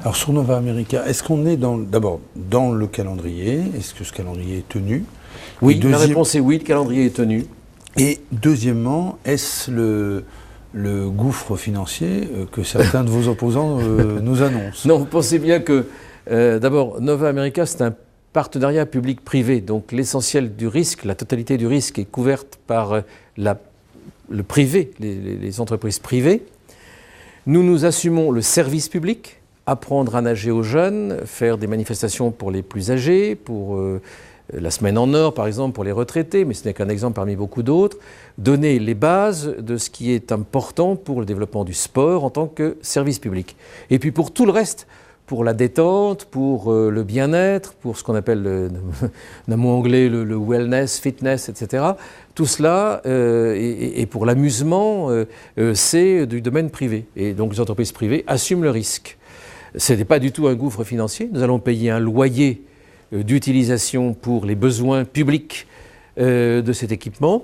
Alors sur Nova America, est-ce qu'on est d'abord dans le calendrier? Est-ce que ce calendrier est tenu? Oui, la réponse est oui, le calendrier est tenu. Et deuxièmement, est-ce le gouffre financier que certains de vos opposants nous annoncent? Non, vous pensez bien que, d'abord, Nova America, c'est un partenariat public-privé. Donc l'essentiel du risque, la totalité du risque est couverte par le privé, les entreprises privées. Nous assumons le service public, apprendre à nager aux jeunes, faire des manifestations pour les plus âgés, pour la semaine en or par exemple pour les retraités, mais ce n'est qu'un exemple parmi beaucoup d'autres, donner les bases de ce qui est important pour le développement du sport en tant que service public. Et puis pour tout le reste, pour la détente, pour le bien-être, pour ce qu'on appelle, d'un mot anglais, le wellness, fitness, etc. Tout cela, et pour l'amusement, c'est du domaine privé. Et donc les entreprises privées assument le risque. Ce n'est pas du tout un gouffre financier. Nous allons payer un loyer d'utilisation pour les besoins publics de cet équipement.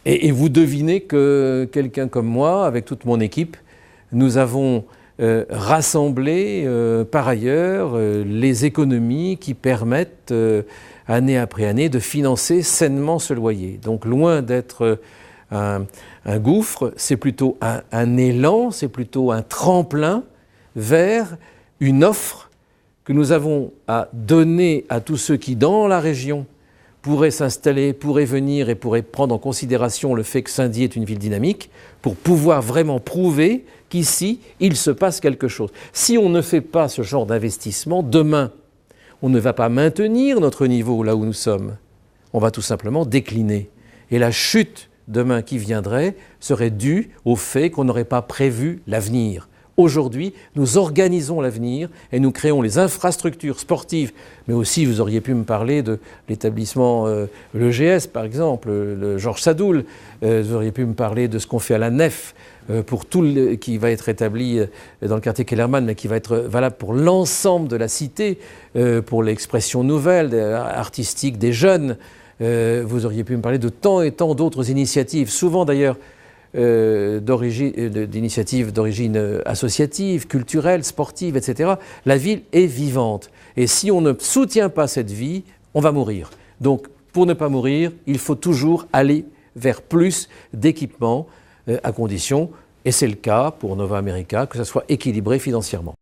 Et vous devinez que quelqu'un comme moi, avec toute mon équipe, nous avons rassemblé par ailleurs les économies qui permettent année après année de financer sainement ce loyer. Donc loin d'être un gouffre, c'est plutôt un élan, c'est plutôt un tremplin vers une offre que nous avons à donner à tous ceux qui, dans la région, pourraient s'installer, pourraient venir et pourraient prendre en considération le fait que Saint-Dié est une ville dynamique, pour pouvoir vraiment prouver qu'ici, il se passe quelque chose. Si on ne fait pas ce genre d'investissement, demain, on ne va pas maintenir notre niveau là où nous sommes. On va tout simplement décliner. Et la chute demain qui viendrait serait due au fait qu'on n'aurait pas prévu l'avenir. Aujourd'hui, nous organisons l'avenir et nous créons les infrastructures sportives. Mais aussi, vous auriez pu me parler de l'établissement l'EGS, par exemple, le Georges Sadoul. Vous auriez pu me parler de ce qu'on fait à la Nef, pour qui va être établi dans le quartier Kellermann, mais qui va être valable pour l'ensemble de la cité, pour l'expression nouvelle, artistique des jeunes. Vous auriez pu me parler de tant et tant d'autres initiatives, souvent d'ailleurs, d'initiatives d'origine associative, culturelle, sportive, etc. La ville est vivante. Et si on ne soutient pas cette vie, on va mourir. Donc, pour ne pas mourir, il faut toujours aller vers plus d'équipements, à condition, et c'est le cas pour Nova America, que ça soit équilibré financièrement.